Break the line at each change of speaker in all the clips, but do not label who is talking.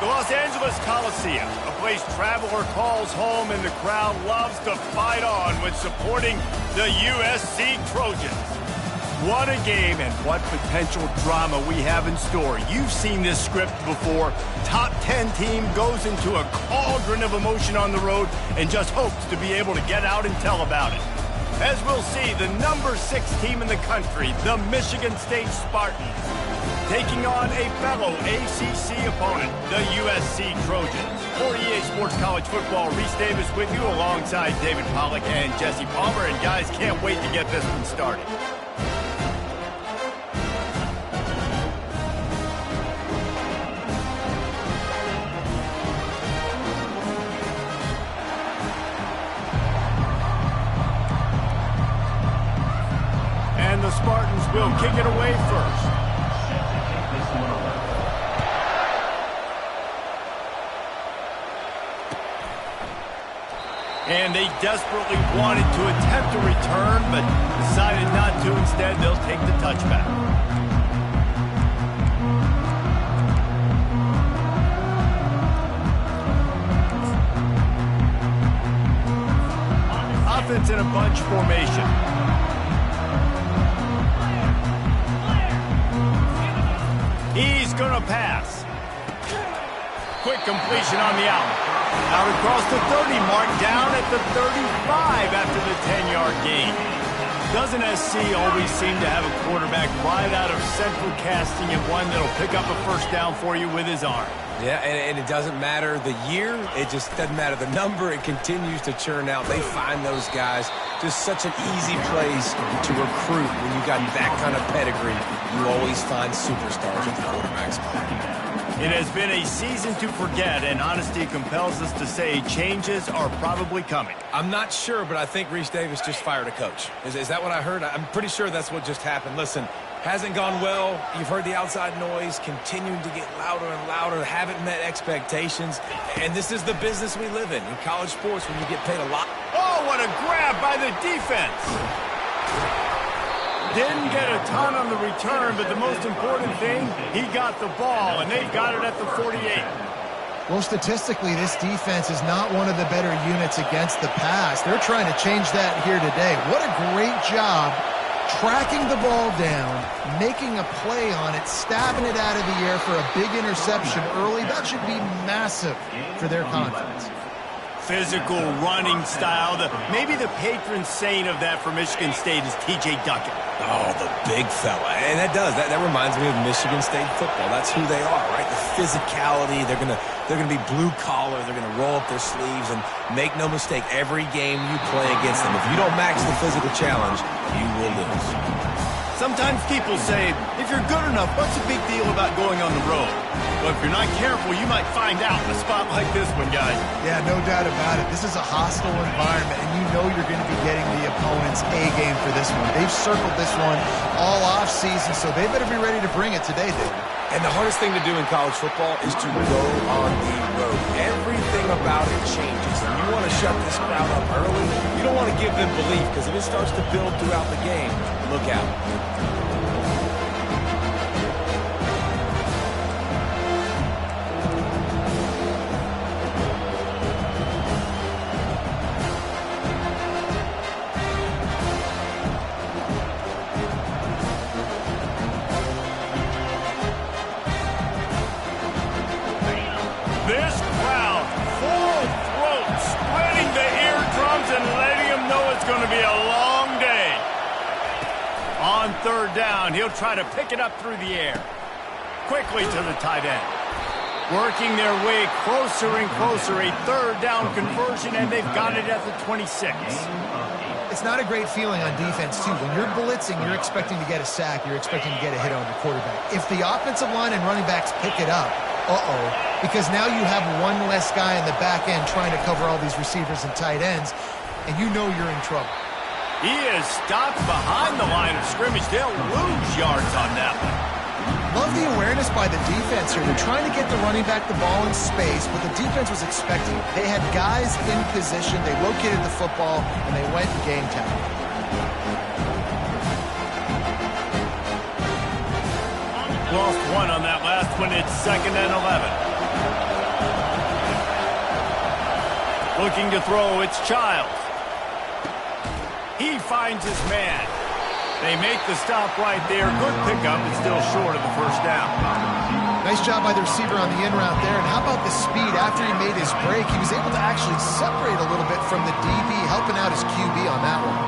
The Los Angeles Coliseum, a place traveler calls home and the crowd loves to fight on when supporting the USC Trojans. What a game and what potential drama we have in store. You've seen this script before. Top 10 team goes into a cauldron of emotion on the road and just hopes to be able to get out and tell about it. As we'll see, the number 6 team in the country, the Michigan State Spartans, taking on a fellow ACC opponent, the USC Trojans. For EA Sports College Football, Reese Davis with you alongside David Pollack and Jesse Palmer. And guys, can't wait to get this one started. And the Spartans will kick it away first. And they desperately wanted to attempt a return, but decided not to. Instead, they'll take the touchback. Offense in a bunch formation. He's going to pass. Quick completion on the out. Out across the 30 mark, down at the 35 after the 10-yard gain. Doesn't SC always seem to have a quarterback right out of central casting and one that'll pick up a first down for you with his arm?
Yeah, and it doesn't matter the year. It just doesn't matter the number. It continues to churn out. They find those guys. Just such an easy place to recruit when you got that kind of pedigree. You always find superstars at the quarterback spot.
It has been a season to forget, and honesty compels us to say changes are probably coming.
I'm not sure, but I think Reese Davis just fired a coach. Is that what I heard? I'm pretty sure that's what just happened. Listen, hasn't gone well. You've heard the outside noise continuing to get louder and louder. Haven't met expectations. And this is the business we live in college sports, when you get paid a lot.
Oh, what a grab by the defense. Didn't get a ton on the return, but the most important thing, he got the ball, and they've got it at the 48.
Well, statistically, this defense is not one of the better units against the pass. They're trying to change that here today. What a great job tracking the ball down, making a play on it, stabbing it out of the air for a big interception early. That should be massive for their confidence.
Physical running style. Maybe the patron saint of that for Michigan State is T.J. Duckett.
Oh, the big fella. And that reminds me of Michigan State football. That's who they are, right? The physicality. They're gonna be blue collar. They're gonna roll up their sleeves, and make no mistake, every game you play against them, if you don't match the physical challenge, you will lose.
Sometimes people say, if you're good enough, what's the big deal about going on the road? Well, if you're not careful, you might find out in a spot like this one, guys.
Yeah, no doubt about it. This is a hostile environment, and you know you're going to be getting the opponent's A game for this one. They've circled this one all off-season, so they better be ready to bring it today, David.
And the hardest thing to do in college football is to go on the road. Everything about it changes. And you want to shut this crowd up early. You don't want to give them belief, because if it starts to build throughout the game, look out.
This crowd, full throat, spreading the eardrums and letting them know it's going to be a long day. On third down, he'll try to pick it up through the air. Quickly to the tight end. Working their way closer and closer, a third down conversion, and they've got it at the 26.
It's not a great feeling on defense, too. When you're blitzing, you're expecting to get a sack. You're expecting to get a hit on your quarterback. If the offensive line and running backs pick it up, because now you have one less guy in the back end trying to cover all these receivers and tight ends, and you know you're in trouble.
He is stopped behind the line of scrimmage. They'll lose yards on that one.
Love the awareness by the defense here. They're trying to get the running back the ball in space, but the defense was expecting it. They had guys in position. They located the football, and they went and game time.
Lost one on that last one. It's 2nd and 11. Looking to throw, it's Childs. He finds his man. They make the stop right there. Good pickup, but still short of the first down.
Nice job by the receiver on the in route there. And how about the speed? After he made his break, he was able to actually separate a little bit from the DB, helping out his QB on that one.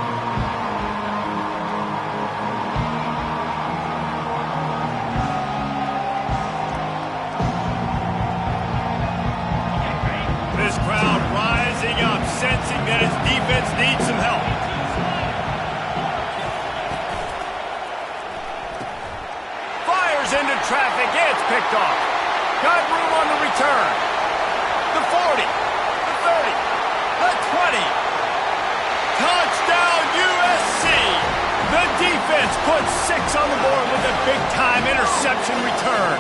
This crowd rising up, sensing that his defense needs some help. Fires into traffic, it's picked off. Got room on the return. The 40, the 30, the 20. Touchdown USC! The defense puts 6 on the board with a big-time interception return.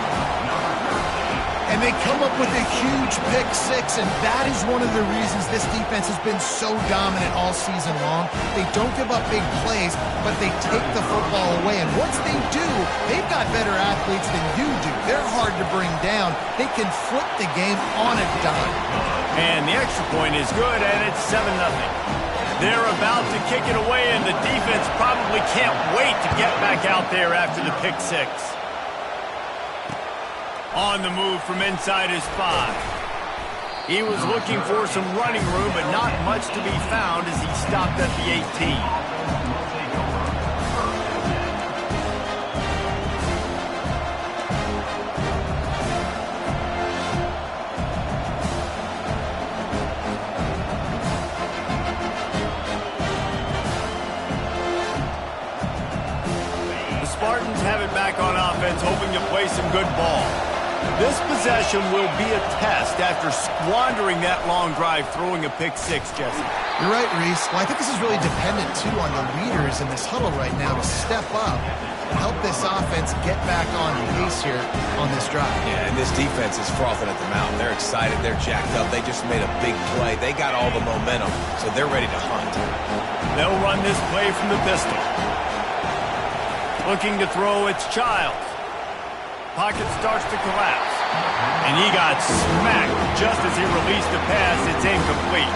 And they come up with a huge pick 6, and that is one of the reasons this defense has been so dominant all season long. They don't give up big plays, but they take the football away. And once they do, they've got better athletes than you do. They're hard to bring down. They can flip the game on a dime.
And the extra point is good, and it's 7-0. They're about to kick it away, and the defense probably can't wait to get back out there after the pick 6. On the move from inside his 5. He was looking for some running room, but not much to be found as he stopped at the 18. The Spartans have it back on offense, hoping to play some good ball. This possession will be a test after squandering that long drive, throwing a pick 6, Jesse.
You're right, Reese. Well, I think this is really dependent, too, on the leaders in this huddle right now to step up and help this offense get back on pace here on this drive.
Yeah, and this defense is frothing at the mouth. They're excited. They're jacked up. They just made a big play. They got all the momentum, so they're ready to hunt.
They'll run this play from the pistol. Looking to throw, it's Childs. Pocket starts to collapse. And he got smacked just as he released the pass. It's incomplete.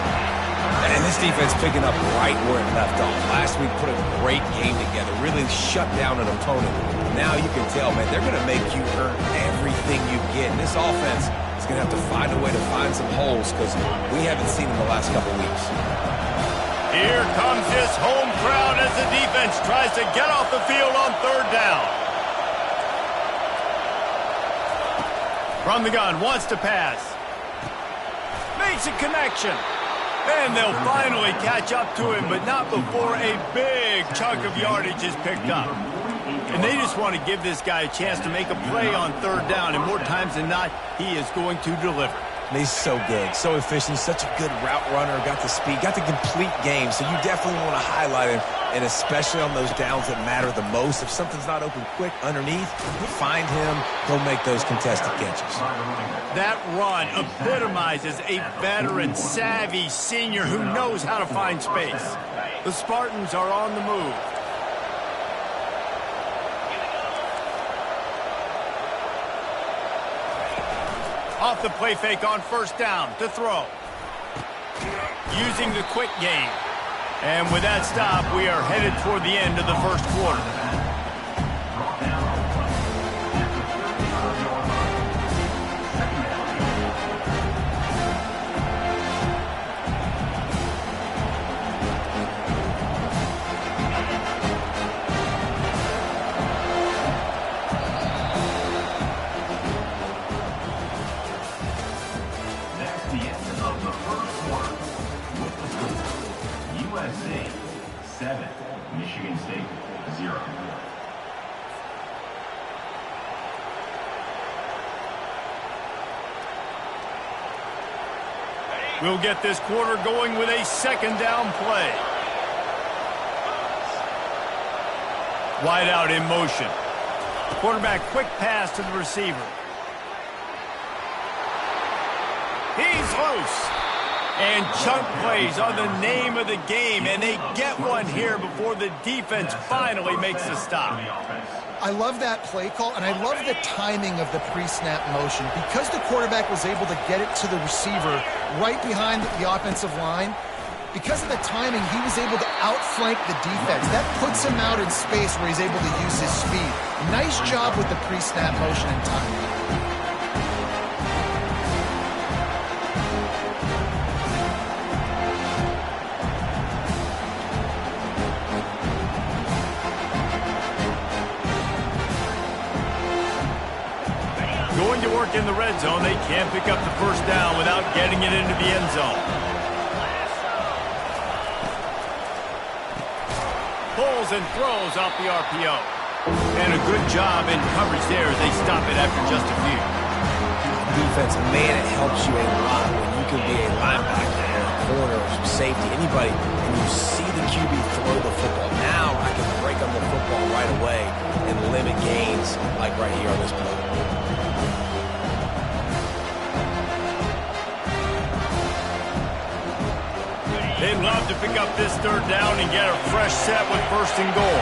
And this defense picking up right where it left off. Last week put a great game together. Really shut down an opponent. Now you can tell, man, they're going to make you earn everything you get. And this offense is going to have to find a way to find some holes because we haven't seen them the last couple weeks.
Here comes this home crowd as the defense tries to get off the field on 3rd down. From the gun, wants to pass. Makes a connection. And they'll finally catch up to him, but not before a big chunk of yardage is picked up. And they just want to give this guy a chance to make a play on 3rd down, and more times than not, he is going to deliver.
And he's so good, so efficient, such a good route runner, got the speed, got the complete game, so you definitely want to highlight him, and especially on those downs that matter the most. If something's not open quick underneath, find him, he'll make those contested catches.
That run epitomizes a veteran, savvy senior who knows how to find space. The Spartans are on the move. Off the play fake on 1st down to throw. Using the quick game. And with that stop, we are headed toward the end of the 1st quarter.
Michigan State, 0.
We'll get this quarter going with a 2nd down play. Wide out in motion. Quarterback quick pass to the receiver. He's loose. And chunk plays are the name of the game, and they get one here before the defense finally makes a stop.
I love that play call, and I love the timing of the pre-snap motion. Because the quarterback was able to get it to the receiver right behind the offensive line, because of the timing, he was able to outflank the defense. That puts him out in space where he's able to use his speed. Nice job with the pre-snap motion and timing.
Going to work in the red zone, they can't pick up the first down without getting it into the end zone. Pulls and throws off the RPO. And a good job in coverage there as they stop it after just a few.
Defense, man, it helps you a lot when you can be a linebacker or a corner or some safety, anybody, and you see the QB throw the football. Now I can break on the football right away and limit gains like right here on this play.
They'd love to pick up this third down and get a fresh set with first and goal.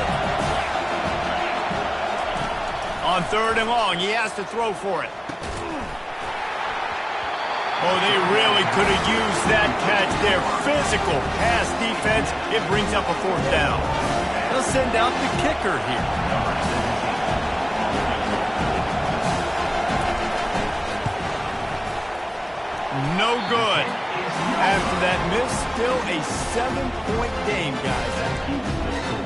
On third and long, he has to throw for it. Oh, they really could have used that catch there. Physical pass defense. It brings up a fourth down. They'll send out the kicker here. No good. After that miss, still a 7-point game, guys.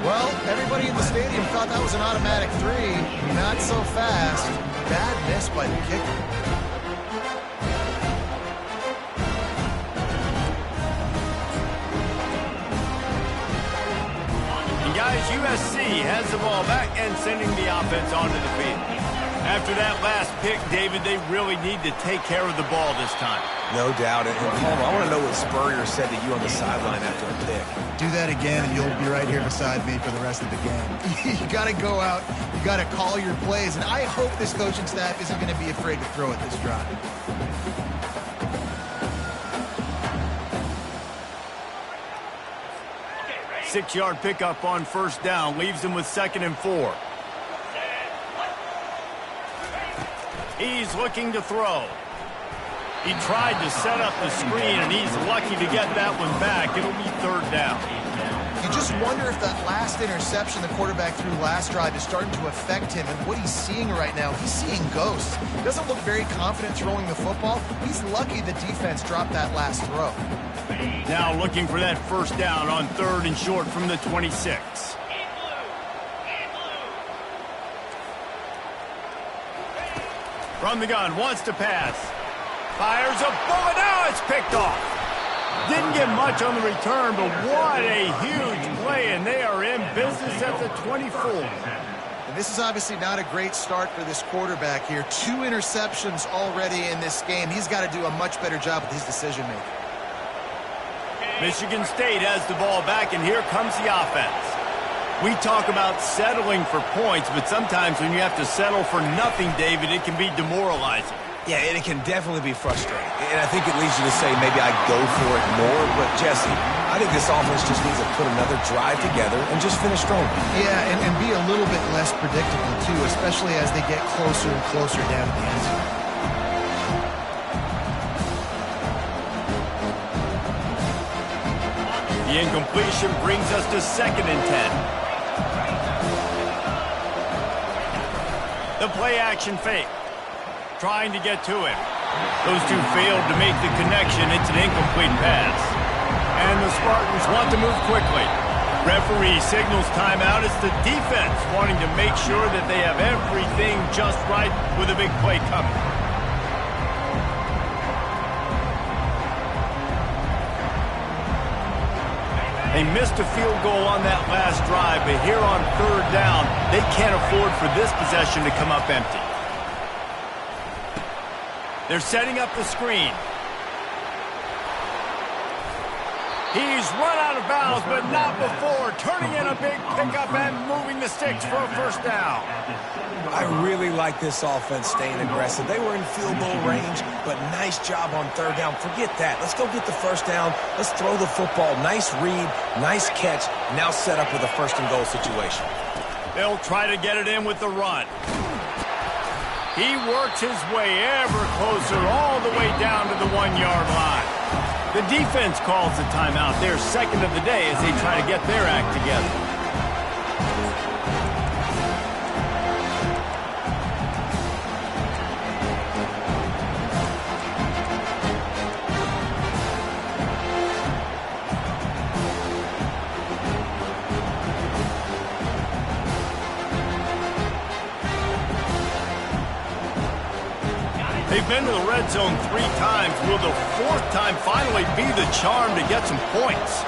Well, everybody in the stadium thought that was an automatic 3. Not so fast. Bad miss by the kicker.
And guys, USC has the ball back and sending the offense onto the field. After that last pick, David, they really need to take care of the ball this time.
No doubt. And Paul, I want to know what Spurrier said to you on the sideline after a pick.
Do that again, and you'll be right here beside me for the rest of the game. You got to go out. You got to call your plays, and I hope this coaching staff isn't going to be afraid to throw at this drive.
Six-yard pickup on first down leaves them with 2nd and 4. He's looking to throw. He tried to set up the screen, and he's lucky to get that one back. It'll be third down.
You just wonder if that last interception the quarterback threw last drive is starting to affect him and what he's seeing right now. He's seeing ghosts. He doesn't look very confident throwing the football. He's lucky the defense dropped that last throw.
Now looking for that first down on 3rd and short from the 26. From the gun, wants to pass. Fires a bullet. Now it's picked off. Didn't get much on the return, but what a huge play, and they are in business at the 24.
And this is obviously not a great start for this quarterback here. 2 interceptions already in this game. He's got to do a much better job with his decision-making.
Michigan State has the ball back, and here comes the offense. We talk about settling for points, but sometimes when you have to settle for nothing, David, it can be demoralizing.
Yeah, and it can definitely be frustrating. And I think it leads you to say maybe I go for it more. But, Jesse, I think this offense just needs to put another drive together and just finish strong.
Yeah, and be a little bit less predictable, too, especially as they get closer and closer down to the end zone.
The incompletion brings us to 2nd and 10. The play-action fake. Trying to get to him. Those two failed to make the connection. It's an incomplete pass. And the Spartans want to move quickly. Referee signals timeout. It's the defense wanting to make sure that they have everything just right with a big play coming. They missed a field goal on that last drive, but here on 3rd down, they can't afford for this possession to come up empty. They're setting up the screen. He's run out of bounds, but not before turning in a big pickup and moving the sticks for a first down.
I really like this offense staying aggressive. They were in field goal range, but nice job on third down. Forget that. Let's go get the first down. Let's throw the football. Nice read, nice catch. Now set up with a first and goal situation.
They'll try to get it in with the run. He works his way ever closer all the way down to the 1-yard line. The defense calls the timeout. Their second of the day as they try to get their act together. They've been to the red zone 3 times. Will the 4th time finally be the charm to get some points?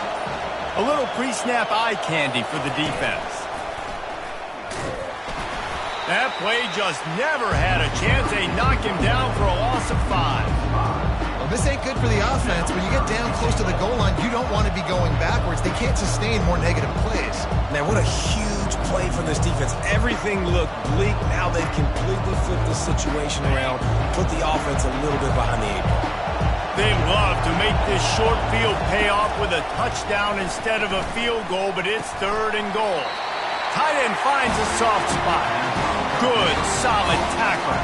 A little pre-snap eye candy for the defense. That play just never had a chance. They knock him down for a loss of 5.
Well, this ain't good for the offense. When you get down close to the goal line, you don't want to be going backwards. They can't sustain more negative plays.
Man, what a huge play from this defense. Everything looked bleak. Now they've completely flipped the situation around, put the offense a little bit behind the 8 ball.
They love to make this short field pay off with a touchdown instead of a field goal, but it's 3rd and goal. Tight end finds a soft spot. Good, solid tackle.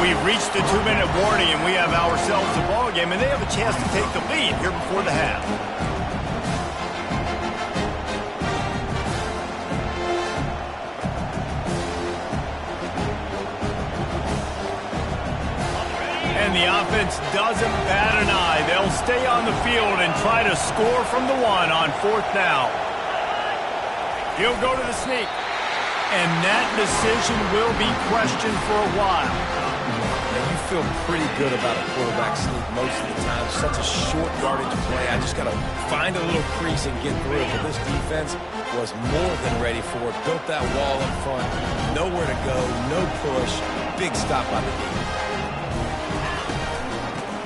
We've reached the 2-minute warning, and we have ourselves a ball game, and they have a chance to take the lead here before the half. And the offense doesn't bat an eye. They'll stay on the field and try to score from the 1 on 4th down. He'll go to the sneak. And that decision will be questioned for a while.
Now, you feel pretty good about a quarterback sneak most of the time. Such a short yardage play. I just got to find a little crease and get through it. But this defense was more than ready for it. Built that wall in front. Nowhere to go. No push. Big stop by the D.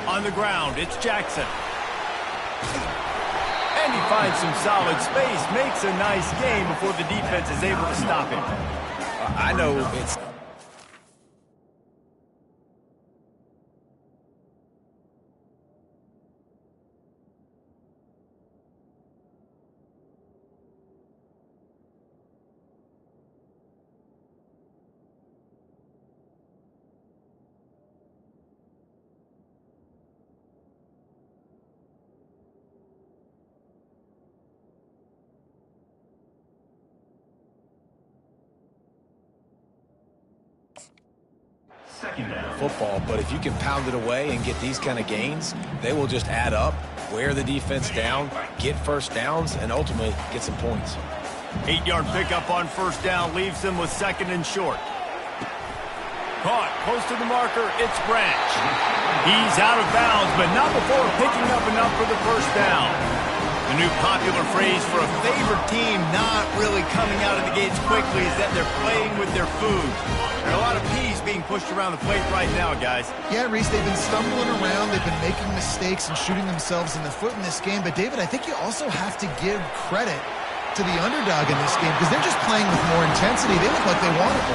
On the ground, it's Jackson. And he finds some solid space, makes a nice game before the defense is able to stop him.
I know it's... football, but if you can pound it away and get these kind of gains, they will just add up, wear the defense down, get first downs, and ultimately get some points.
8-yard pickup on first down leaves them with 2nd and short. Caught close to the marker, it's Branch. He's out of bounds, but not before picking up enough for the first down. The new popular phrase for a favored team not really coming out of the gates quickly is that they're playing with their food. There are a lot of peas being pushed around the plate right now, guys.
Yeah, Reese, they've been stumbling around. They've been making mistakes and shooting themselves in the foot in this game. But, David, I think you also have to give credit to the underdog in this game because they're just playing with more intensity. They look like they want it.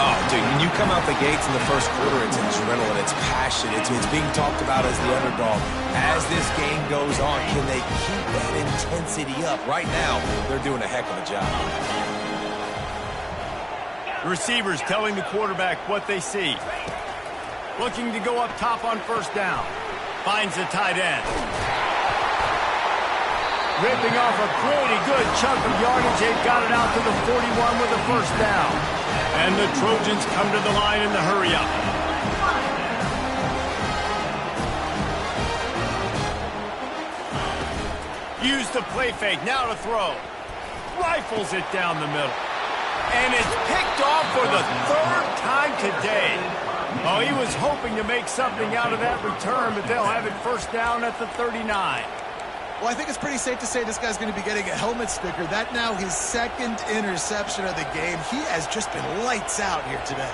Oh, dude, when you come out the gates in the first quarter, it's adrenaline, it's passion, it's being talked about as the underdog. As this game goes on, can they keep that intensity up? Right now, they're doing a heck of a job.
The receivers telling the quarterback what they see. Looking to go up top on first down. Finds the tight end. Ripping off a pretty good chunk of yardage. They've got it out to the 41 with a first down. And the Trojans come to the line in the hurry-up. Use the play fake. Now to throw. Rifles it down the middle. And it's picked off for the 3rd time today. Oh, he was hoping to make something out of that return, but they'll have it first down at the 39.
Well, I think it's pretty safe to say this guy's going to be getting a helmet sticker. That now his 2nd interception of the game. He has just been lights out here today.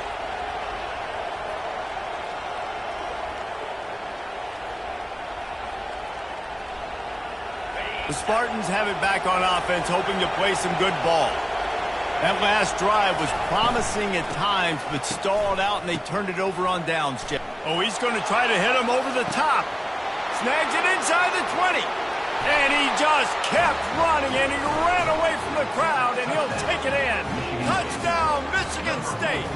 The Spartans have it back on offense, hoping to play some good ball. That last drive was promising at times, but stalled out, and they turned it over on downs, Jeff. Oh, he's going to try to hit him over the top. Snags it inside the 20. And he just kept running, and he ran away from the crowd, and he'll take it in. Touchdown, Michigan State.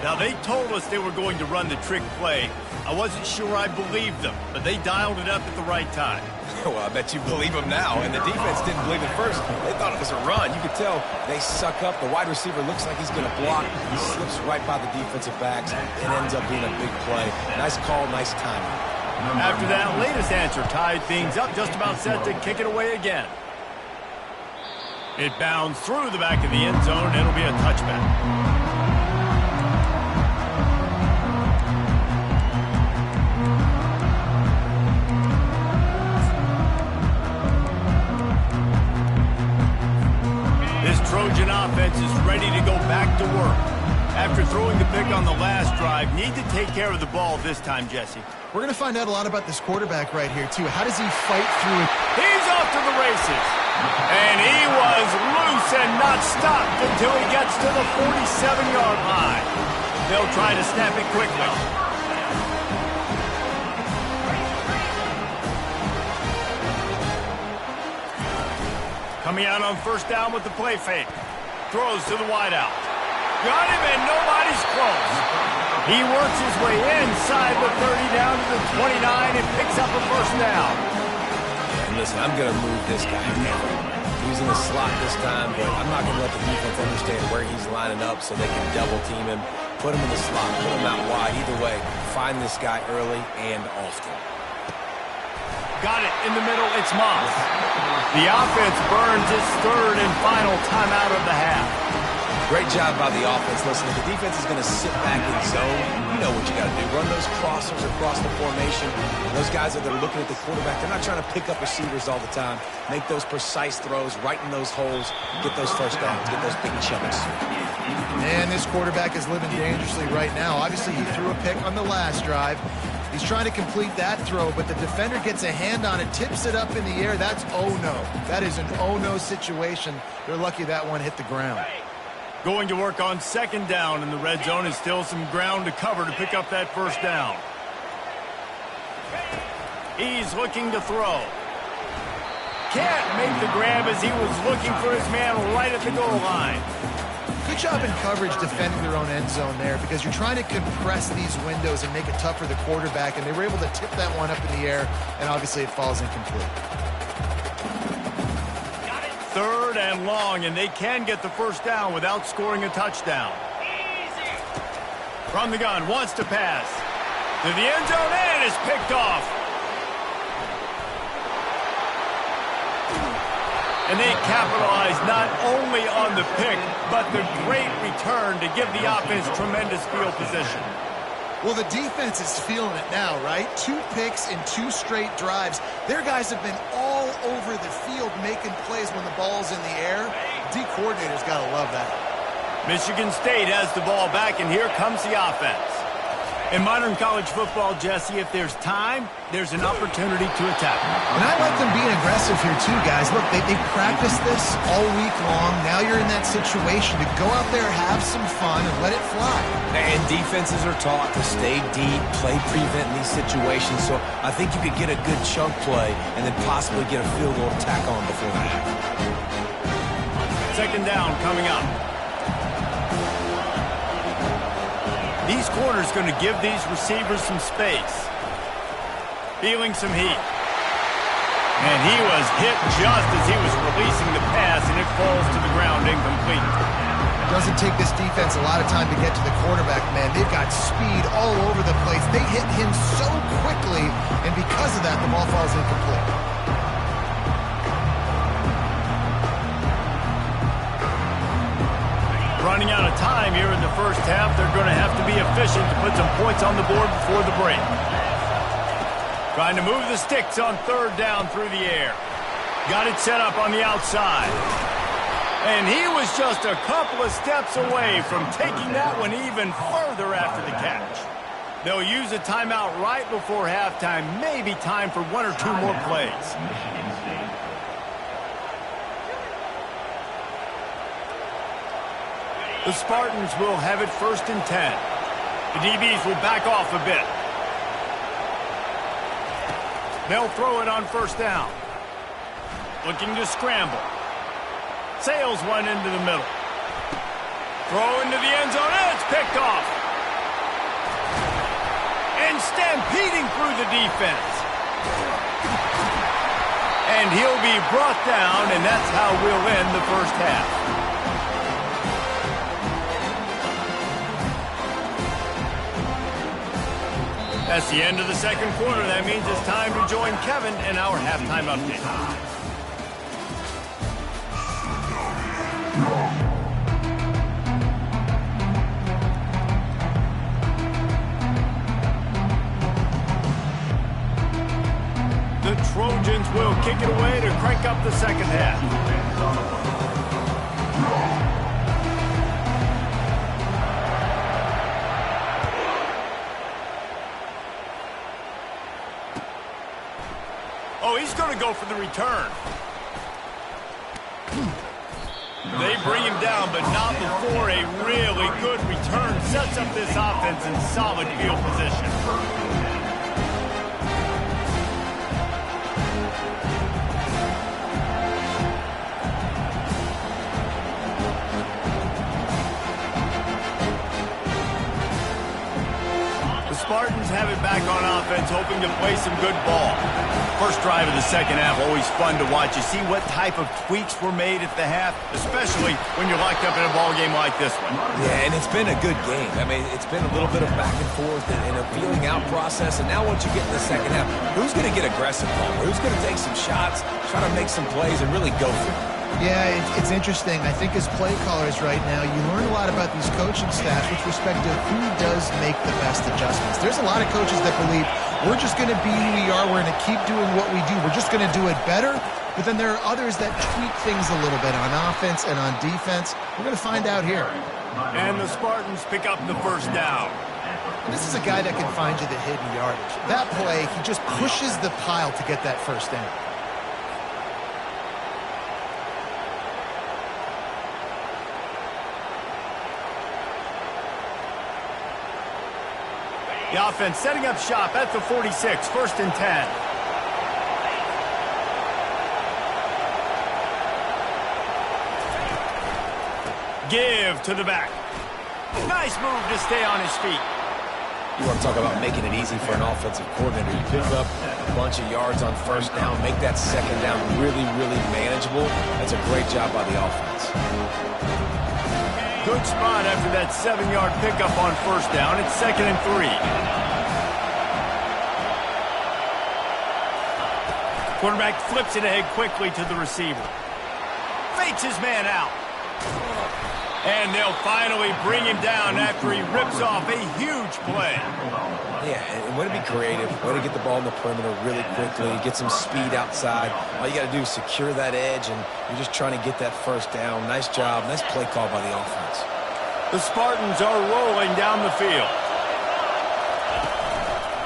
Now, they told us they were going to run the trick play. I wasn't sure I believed them, but they dialed it up at the right time.
Well, I bet you believe them now. And the defense didn't believe it first. They thought it was a run. You could tell they suck up. The wide receiver looks like he's going to block. He slips right by the defensive backs. It ends up being a big play. Nice call, nice timing.
After that latest answer tied things up, just about set to kick it away again. It bounds through the back of the end zone. It'll be a touchback. Trojan offense is ready to go back to work. After throwing the pick on the last drive, need to take care of the ball this time, Jesse.
We're going to find out a lot about this quarterback right here, too. How does he fight through it?
He's off to the races. And he was loose and not stopped until he gets to the 47-yard line. They'll try to snap it quickly. Coming out on first down with the play fake. Throws to the wideout. Got him, and nobody's close. He works his way inside the 30 down to the 29 and picks up a first down.
And listen, I'm going to move this guy. He's in the slot this time, but I'm not going to let the defense understand where he's lining up so they can double team him. Put him in the slot, put him out wide. Either way, find this guy early and often.
Got it in the middle. It's Moss. The offense burns its third and final timeout of the half.
Great job by the offense. Listen, if the defense is going to sit back in zone, you know what you got to do. Run those crossers across the formation. Those guys that are looking at the quarterback, they're not trying to pick up receivers all the time. Make those precise throws, right in those holes, get those first downs, get those big chunks.
Man, this quarterback is living dangerously right now. Obviously, he threw a pick on the last drive. He's trying to complete that throw, but the defender gets a hand on it, tips it up in the air. That's oh-no. That is an oh-no situation. They're lucky that one hit the ground.
Going to work on second down in the red zone is still some ground to cover to pick up that first down. He's looking to throw. Can't make the grab as he was looking for his man right at the goal line.
Good job in coverage defending their own end zone there because you're trying to compress these windows and make it tough for the quarterback, and they were able to tip that one up in the air, and obviously it falls incomplete.
Third and long, and they can get the first down without scoring a touchdown. From the gun, wants to pass. To the end zone, and is picked off. And they capitalize not only on the pick, but the great return to give the offense tremendous field position.
Well, the defense is feeling it now, right? 2 picks in 2 straight drives. Their guys have been all over the field making plays when the ball's in the air. D coordinator's got to love that.
Michigan State has the ball back, and here comes the offense. In modern college football, Jesse, if there's time, there's an opportunity to attack.
And I like them being aggressive here too, guys. Look, they practiced this all week long. Now you're in that situation to go out there, have some fun, and let it fly.
And defenses are taught to stay deep, play prevent in these situations. So I think you could get a good chunk play and then possibly get a field goal tack on before the half.
Second down coming up. These corners going to give these receivers some space. Feeling some heat. And he was hit just as he was releasing the pass, and it falls to the ground incomplete.
Doesn't take this defense a lot of time to get to the quarterback, man. They've got speed all over the place. They hit him so quickly, and because of that, the ball falls incomplete.
Running out of time here in the first half. They're going to have to be efficient to put some points on the board before the break. Trying to move the sticks on third down through the air. Got it set up on the outside. And he was just a couple of steps away from taking that one even further after the catch. They'll use a timeout right before halftime. Maybe time for 1 or 2 more plays. The Spartans will have it 1st and 10. The DBs will back off a bit. They'll throw it on 1st down. Looking to scramble. Sails one into the middle. Throw into the end zone, and it's picked off. And stampeding through the defense. And he'll be brought down, and that's how we'll end the first half. That's the end of the second quarter. That means it's time to join Kevin in our halftime update. The Trojans will kick it away to crank up the second half. Oh, he's going to go for the return. They bring him down, but not before a really good return sets up this offense in solid field position. The Spartans have it back on offense, hoping to play some good ball. First drive of the second half, always fun to watch. You see what type of tweaks were made at the half, especially when you're locked up in a ball game like this one.
Yeah, and it's been a good game. I mean, it's been a little bit of back and forth and a feeling out process. And now once you get in the second half, who's going to get aggressive, Palmer? Who's going to take some shots, try to make some plays, and really go for it?
Yeah, it's interesting. I think as play callers right now, you learn a lot about these coaching staffs with respect to who does make the best adjustments. There's a lot of coaches that believe we're just going to be who we are. We're going to keep doing what we do. We're just going to do it better. But then there are others that tweak things a little bit on offense and on defense. We're going to find out here.
And the Spartans pick up the first down.
This is a guy that can find you the hidden yardage. That play, he just pushes the pile to get that first down.
The offense setting up shop at the 46, 1st and 10. Give to the back. Nice move to stay on his feet.
You want to talk about making it easy for an offensive coordinator. You pick up a bunch of yards on 1st down, make that 2nd down really, really manageable. That's a great job by the offense.
Good spot after that 7-yard pickup on 1st down. It's 2nd and 3. Quarterback flips it ahead quickly to the receiver. Fakes his man out. And they'll finally bring him down after he rips off a huge play.
Yeah, and way to be creative, way to get the ball in the perimeter really quickly, get some speed outside. All you got to do is secure that edge, and you're just trying to get that 1st down. Nice job. Nice play call by the offense.
The Spartans are rolling down the field.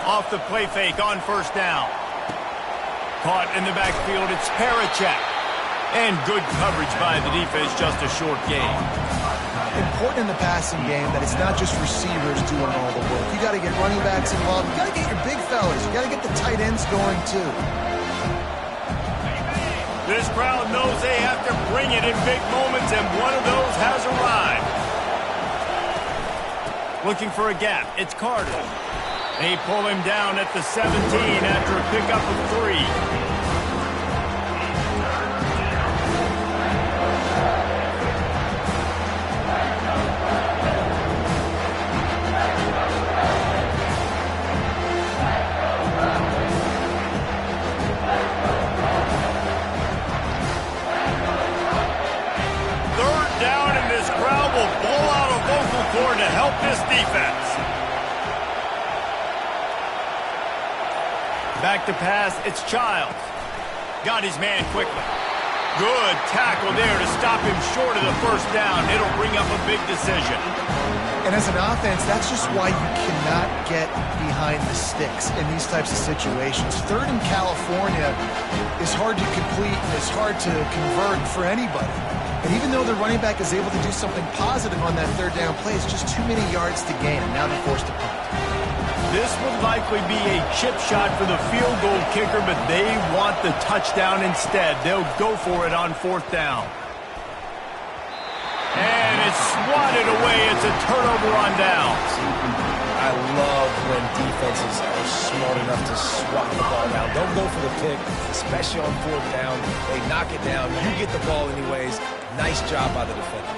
Off the play fake on 1st down. Caught in the backfield, it's Parachek. And good coverage by the defense, just a short gain.
Important in the passing game that it's not just receivers doing all the work. You got to get running backs involved. You got to get your big fellas. You got to get the tight ends going too.
This crowd knows they have to bring it in big moments, and one of those has arrived. Looking for a gap, it's Carter. They pull him down at the 17 after a pickup of 3. To help this defense. Back to pass, it's Childs. Got his man quickly. Good tackle there to stop him short of the 1st down. It'll bring up a big decision.
And as an offense, that's just why you cannot get behind the sticks in these types of situations. 3rd in California is hard to complete, and it's hard to convert for anybody. And even though the running back is able to do something positive on that third down play, it's just too many yards to gain, and now they're forced to punt.
This would likely be a chip shot for the field goal kicker, but they want the touchdown instead. They'll go for it on fourth down. And it's swatted away. It's a turnover on downs.
I love when defenses are smart enough to swat the ball down. Don't go for the pick, especially on fourth down. They knock it down. You get the ball anyways. Nice job by the defender.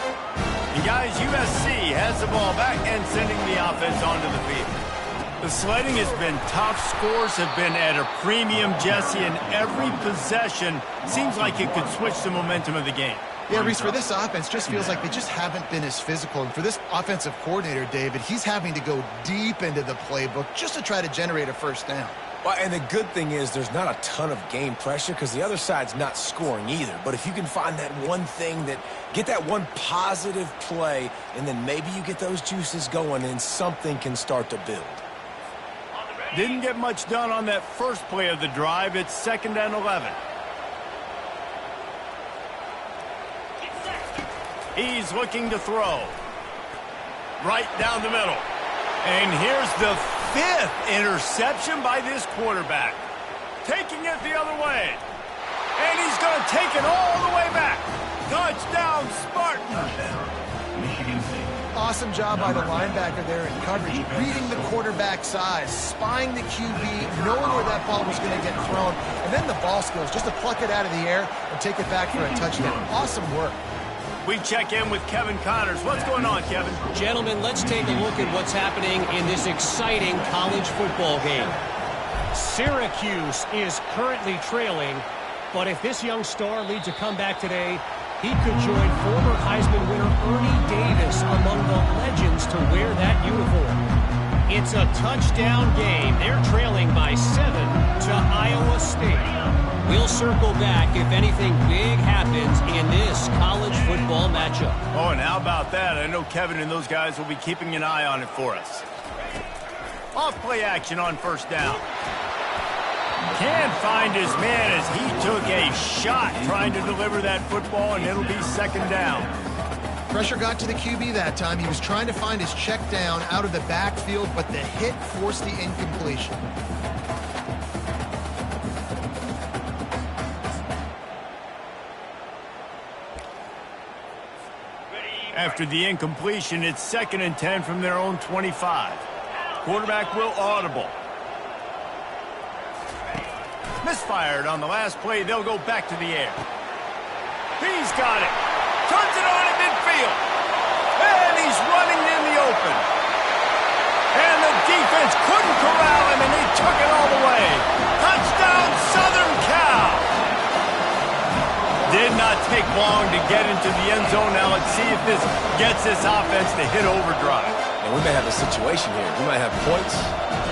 And guys, USC has the ball back and sending the offense onto the field. The sledding has been tough. Scores have been at a premium, Jesse, and every possession seems like it could switch the momentum of the game.
Yeah, Reese, for this offense, just feels like they just haven't been as physical. And for this offensive coordinator, David, he's having to go deep into the playbook just to try to generate a first down.
Well, and the good thing is there's not a ton of game pressure because the other side's not scoring either. But if you can find that one thing get that one positive play, and then maybe you get those juices going and something can start to build.
Didn't get much done on that first play of the drive. It's 2nd and 11. He's looking to throw. Right down the middle. And here's the 5th interception by this quarterback. Taking it the other way. And he's going to take it all the way back. Touchdown, Spartans.
Michigan State.
Awesome job by the linebacker there in coverage, reading the quarterback's eyes, spying the QB, knowing where that ball was going to get thrown, and then the ball skills, just to pluck it out of the air and take it back for a touchdown. Awesome work.
We check in with Kevin Connors. What's going on, Kevin?
Gentlemen, let's take a look at what's happening in this exciting college football game. Syracuse is currently trailing, but if this young star leads a comeback today, he could join former Heisman winner Ernie Davis among the legends to wear that uniform. It's a touchdown game. They're trailing by 7 to Iowa State. We'll circle back if anything big happens in this college football matchup.
Oh, and how about that? I know Kevin and those guys will be keeping an eye on it for us. Off-play action on first down. Can't find his man as he took a shot trying to deliver that football, and it'll be 2nd down.
Pressure got to the QB that time. He was trying to find his check down out of the backfield, but the hit forced the incompletion.
After the incompletion, it's 2nd and 10 from their own 25. Quarterback will audible. Misfired on the last play. They'll go back to the air. He's got it. Turns it on in midfield. And he's running in the open. And the defense couldn't corral him, and he took it all the way. Touchdown, Southern Cal. Did not take long to get into the end zone. Now let's see if this gets this offense to hit overdrive.
And we may have a situation here. We might have points,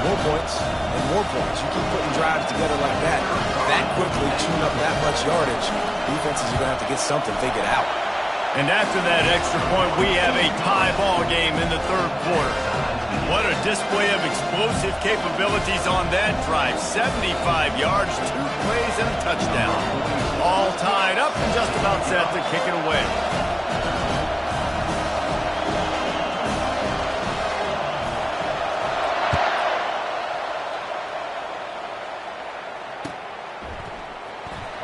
more points, and more points. You keep putting drives together like that quickly, tune up that much yardage, defenses are going to have to get something figured out.
And after that extra point, we have a tie ball game in the 3rd quarter. What a display of explosive capabilities on that drive. 75 yards, 2 plays, and a touchdown. All tied up and just about set to kick it away.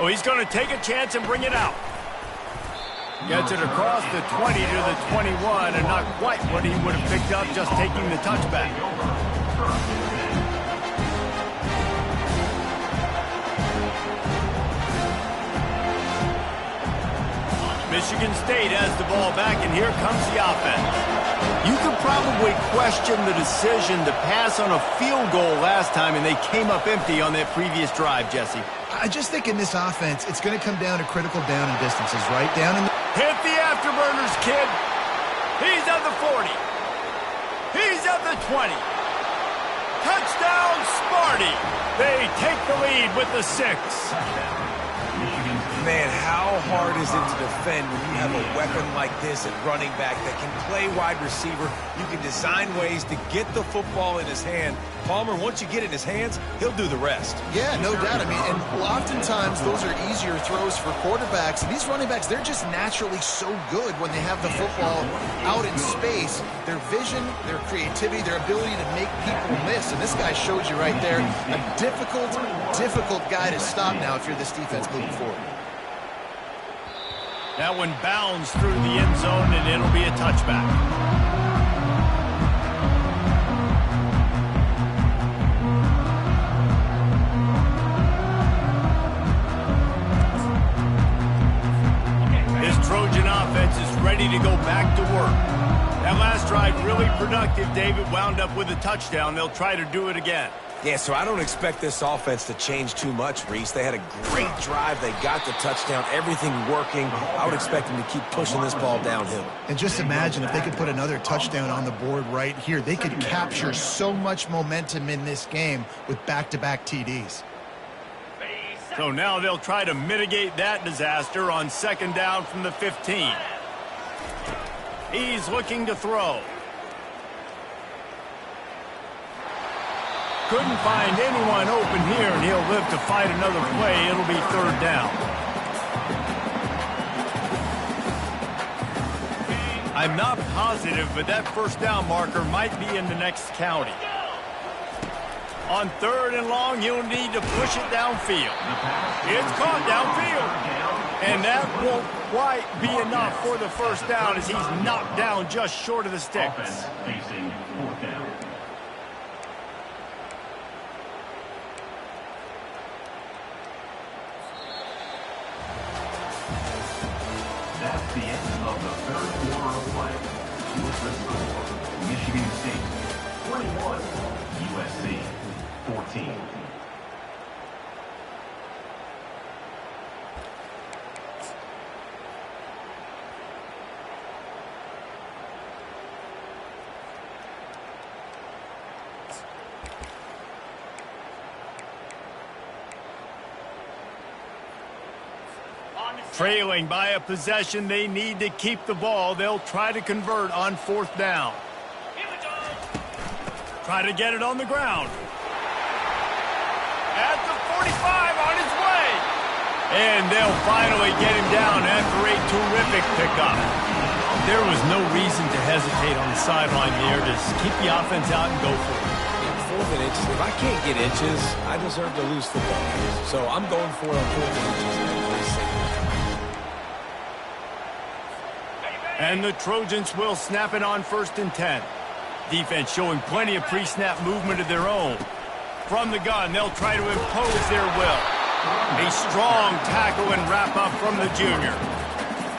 Oh, he's going to take a chance and bring it out. Gets it across the 20 to the 21, and not quite what he would have picked up just taking the touchback. Michigan State has the ball back, and here comes the offense. You could probably question the decision to pass on a field goal last time, and they came up empty on that previous drive, Jesse.
I just think in this offense, it's going to come down to critical down and distances, right? Down in the...
Hit the afterburners, kid. He's at the 40. He's at the 20. Touchdown, Sparty. They take the lead with the 6.
Man, how hard is it to defend when you have a weapon like this at running back that can play wide receiver? You can design ways to get the football in his hand Palmer, once you get it in his hands, he'll do the rest.
Yeah, no doubt. I mean, and oftentimes those are easier throws for quarterbacks. And these running backs, they're just naturally so good when they have the football out in space. Their vision, their creativity, their ability to make people miss. And this guy showed you right there, a difficult guy to stop now if you're this defense moving forward.
That one bounds through the end zone, and it'll be a touchback. This Trojan offense is ready to go back to work. That last drive really productive. David wound up with a touchdown. They'll try to do it again.
Yeah, so I don't expect this offense to change too much, Reese. They had a great drive. They got the touchdown, everything working. I would expect them to keep pushing this ball downhill.
And just imagine if they could put another touchdown on the board right here. They could capture so much momentum in this game with back-to-back TDs.
So now they'll try to mitigate that disaster on second down from the 15. He's looking to throw. Couldn't find anyone open here, and he'll live to fight another play. It'll be third down. I'm not positive, but that first down marker might be in the next county. On third and long, you'll need to push it downfield. It's caught downfield. And that won't quite be enough for the first down as he's knocked down just short of the sticks.
Offense facing fourth down. That's the end of the third quarter of play. With the score, Michigan State 21, USC 14.
Trailing by a possession, they need to keep the ball. They'll try to convert on fourth down. Try to get it on the ground. At the 45, on his way. And they'll finally get him down after a terrific pickup. There was no reason to hesitate on the sideline there. Just keep the offense out and go for it.
Fourth and inches. If I can't get inches, I deserve to lose football games. So I'm going for it on fourth and inches every single time.
And the Trojans will snap it on first and 10. Defense showing plenty of pre-snap movement of their own. From the gun, they'll try to impose their will. A strong tackle and wrap up from the junior.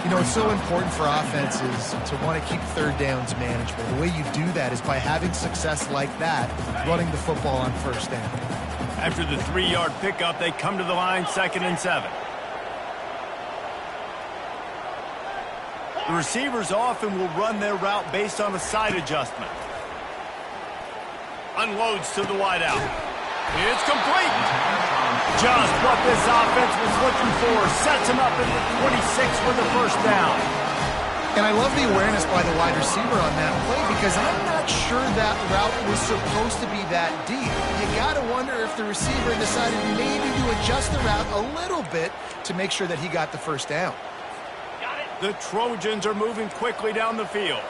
You know, it's so important for offenses to want to keep third downs manageable. The way you do that is by having success like that, running the football on first down.
After the 3-yard pickup, they come to the line, 2nd and 7. The receivers often will run their route based on a side adjustment. Unloads to the wideout. It's complete. Just what this offense was looking for. Sets him up at the 26 with the first down.
And I love the awareness by the wide receiver on that play because I'm not sure that route was supposed to be that deep. You got to wonder if the receiver decided maybe to adjust the route a little bit to make sure that he got the first down.
The Trojans are moving quickly down the field.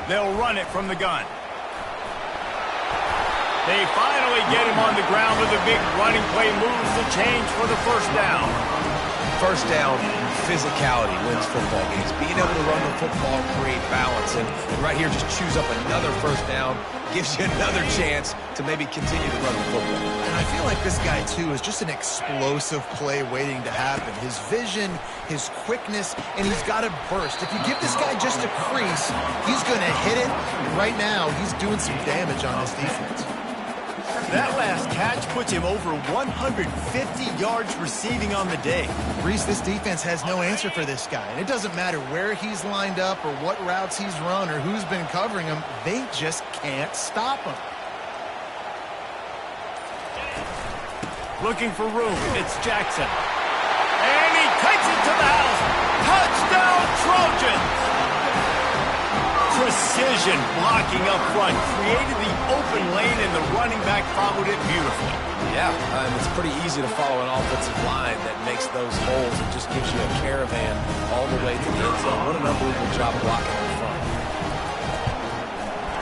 They'll run it from the gun. They finally get him on the ground with a big running play, moves the change for the first down.
First down, physicality wins football games. Being able to run the football, create balance, and right here just choose up another first down, gives you another chance to maybe continue to run the football.
And I feel like this guy, too, is just an explosive play waiting to happen. His vision, his quickness, and he's got a burst. If you give this guy just a crease, he's going to hit it. Right now, he's doing some damage on this defense.
That last catch puts him over 150 yards receiving on the day.
Reese, this defense has no answer for this guy. And it doesn't matter where he's lined up or what routes he's run or who's been covering him. They just can't stop him.
Looking for room. It's Jackson. And he takes it to the house. Touchdown, Trojans! Precision blocking up front created the open lane, and the running back followed it beautifully.
Yeah, and it's pretty easy to follow an offensive line that makes those holes and just gives you a caravan all the way to the end zone. What an unbelievable job blocking in front.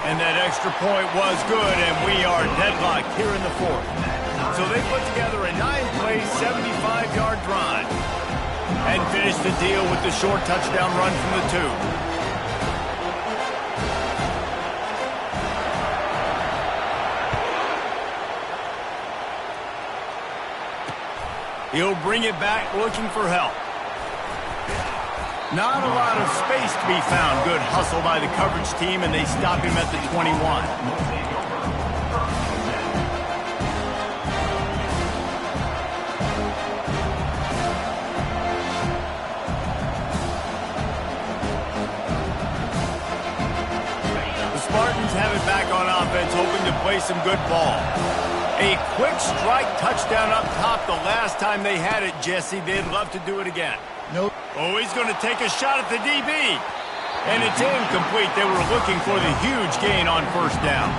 And that extra point was good, and we are deadlocked here in the fourth. So they put together a 9-play, 75-yard drive and finished the deal with the short touchdown run from the 2. He'll bring it back looking for help. Not a lot of space to be found. Good hustle by the coverage team, and they stop him at the 21. The Spartans have it back on offense, hoping to play some good ball. A quick strike touchdown up top the last time they had it, Jesse. They'd love to do it again.
Nope.
Oh, he's going to take a shot at the DB. And it's incomplete. They were looking for the huge gain on first down.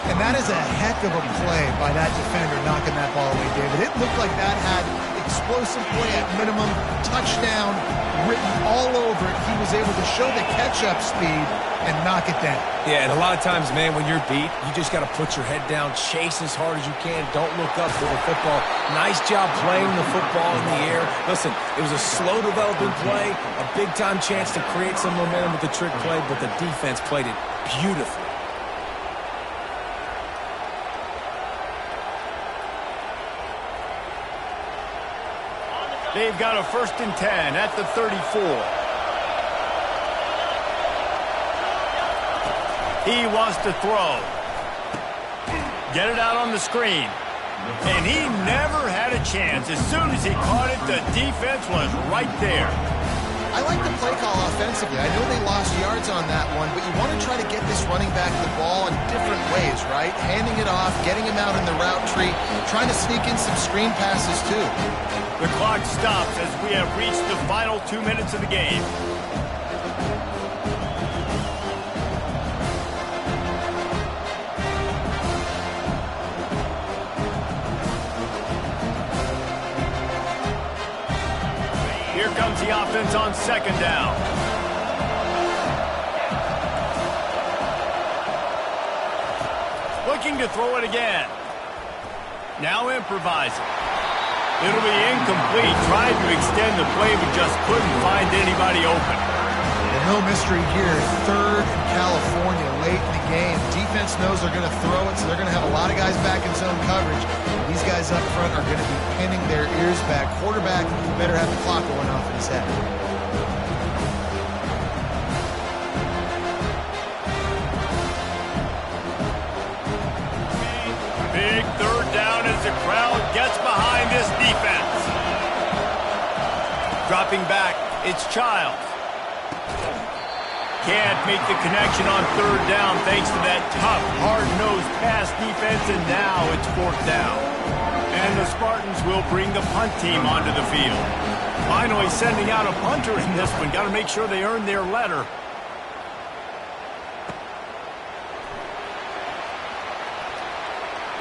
And that is a heck of a play by that defender knocking that ball away, David. It looked like that had explosive play at minimum, touchdown written all over it. He was able to show the catch-up speed and knock it down.
Yeah, and a lot of times, man, when you're beat, you just got to put your head down, chase as hard as you can. Don't look up for the football. Nice job playing the football in the air. Listen, it was a slow developing play, a big-time chance to create some momentum with the trick play, but the defense played it beautifully.
They've got a 1st and 10 at the 34. He wants to throw. Get it out on the screen. And he never had a chance. As soon as he caught it, the defense was right there.
I like the play call offensively. I know they lost yards on that one, but you want to try to get this running back the ball in different ways, right? Handing it off, getting him out in the route tree, trying to sneak in some screen passes too.
The clock stops as we have reached the final 2 minutes of the game. Here comes the offense on 2nd down. Looking to throw it again. Now improvising. It'll be incomplete. Tried to extend the play, but just couldn't find anybody open.
And no mystery here. 3rd in California late in the game. Defense knows they're going to throw it, so they're going to have a lot of guys back in zone coverage. These guys up front are going to be pinning their ears back. Quarterback better have the clock going off in his head.
Big 3rd down as the crowd gets behind this defense. Dropping back, it's Childs. Can't make the connection on 3rd down thanks to that tough, hard-nosed pass defense, and now it's 4th down. And the Spartans will bring the punt team onto the field. Finally sending out a punter in this one. Got to make sure they earn their letter.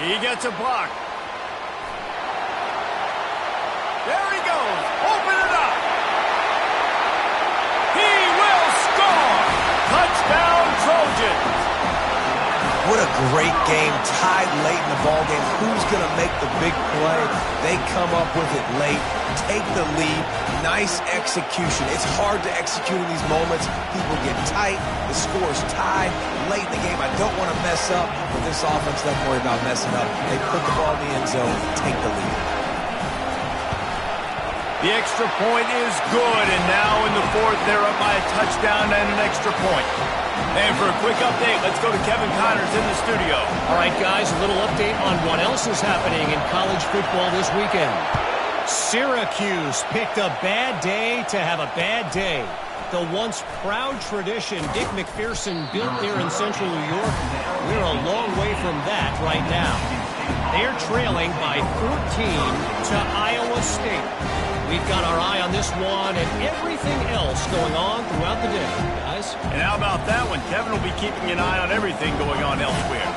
He gets a block. There he goes. Open it up. He will score. Touchdown, Trojans.
What a great game, tied late in the ballgame. Who's going to make the big play? They come up with it late, take the lead. Nice execution. It's hard to execute in these moments. People get tight. The score's tied late in the game. I don't want to mess up, but this offense doesn't worry about messing up. They put the ball in the end zone, take the lead.
The extra point is good, and now in the 4th, they're up by a touchdown and an extra point. And for a quick update, let's go to Kevin Connors in the studio.
All right, guys, a little update on what else is happening in college football this weekend. Syracuse picked a bad day to have a bad day. The once proud tradition Dick McPherson built there in central New York, we're a long way from that right now. They're trailing by 14 to Iowa State. We've got our eye on this one and everything else going on throughout the day, guys.
And how about that one? Kevin will be keeping an eye on everything going on elsewhere.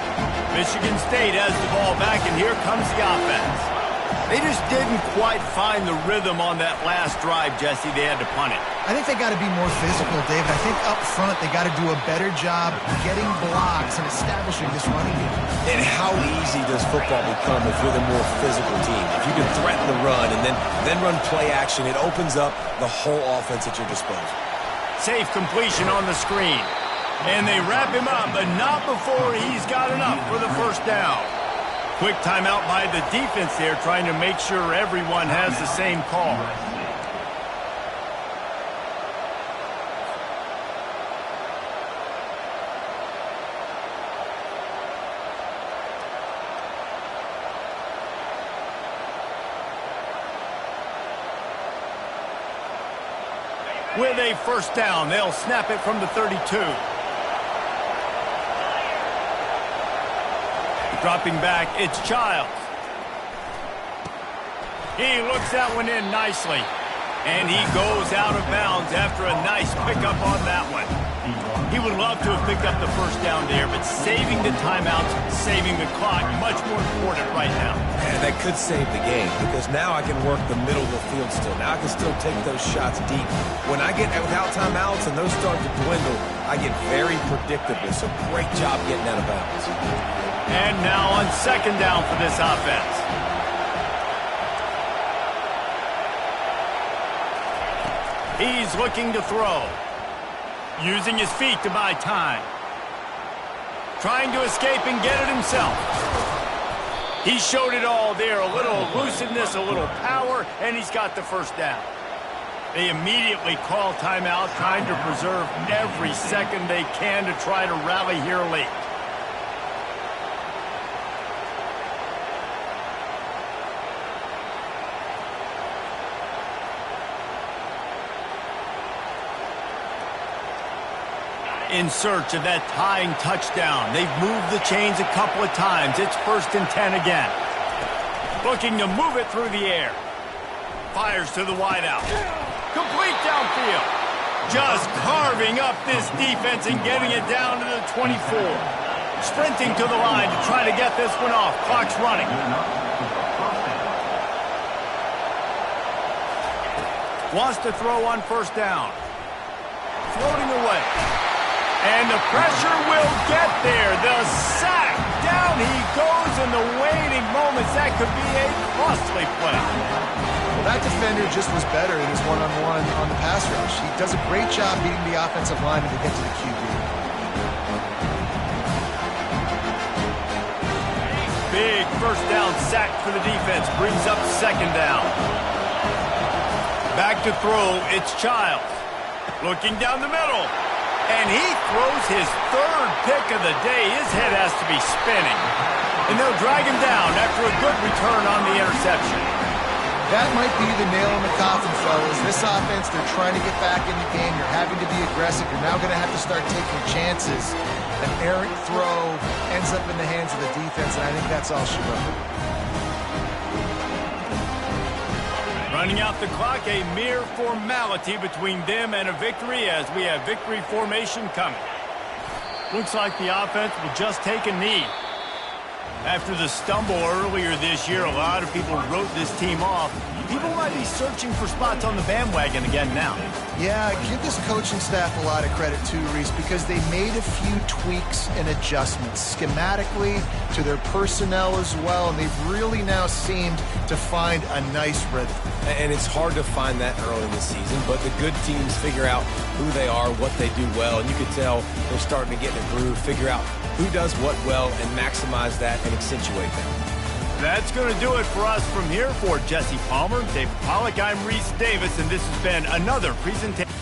Michigan State has the ball back, and here comes the offense. They just didn't quite find the rhythm on that last drive, Jesse. They had to punt it.
I think they got to be more physical, David. I think up front they got to do a better job getting blocks and establishing this running game.
And how easy does football become if you're the more physical team? If you can threaten the run and then run play action, it opens up the whole offense at your disposal.
Safe completion on the screen. And they wrap him up, but not before he's got enough for the first down. Quick timeout by the defense there, trying to make sure everyone has the same call. With a first down, they'll snap it from the 32. Dropping back, it's Childs. He looks that one in nicely. And he goes out of bounds after a nice pickup on that one. He would love to have picked up the first down there, but saving the timeouts, saving the clock, much more important right now.
And that could save the game, because now I can work the middle of the field still. Now I can still take those shots deep. When I get without timeouts and those start to dwindle, I get very predictable. So great job getting out of bounds.
And now on second down for this offense. He's looking to throw. Using his feet to buy time. Trying to escape and get it himself. He showed it all there. A little elusiveness, a little power, and he's got the first down. They immediately call timeout, trying to preserve every second they can to try to rally here late. In search of that tying touchdown. They've moved the chains a couple of times. It's 1st and 10 again. Looking to move it through the air. Fires to the wideout. Complete downfield. Just carving up this defense and getting it down to the 24. Sprinting to the line to try to get this one off. Clock's running. Wants to throw on first down. Floating away. And the pressure will get there. The sack. Down he goes in the waning moments. That could be a costly play.
Well, that defender just was better in his one-on-one on the pass rush. He does a great job beating the offensive lineman to get to the QB.
Big first down sack for the defense. Brings up second down. Back to throw. It's Childs. Looking down the middle. And he throws his third pick of the day. His head has to be spinning. And they'll drag him down after a good return on the interception.
That might be the nail in the coffin, fellas. This offense, they're trying to get back in the game. You're having to be aggressive. You're now going to have to start taking chances. An errant throw ends up in the hands of the defense, and I think that's all she wrote.
Running out the clock, a mere formality between them and a victory as we have victory formation coming. Looks like the offense will just take a knee. After the stumble earlier this year, a lot of people wrote this team off. People might be searching for spots on the bandwagon again now.
Yeah, give this coaching staff a lot of credit too, Reese, because they made a few tweaks and adjustments schematically to their personnel as well, and they've really now seemed to find a nice rhythm.
And it's hard to find that early in the season, but the good teams figure out who they are, what they do well, and you can tell they're starting to get in a groove, figure out who does what well, and maximize that and accentuate that.
That's going to do it for us from here. For Jesse Palmer, David Pollack, I'm Reese Davis, and this has been another presentation.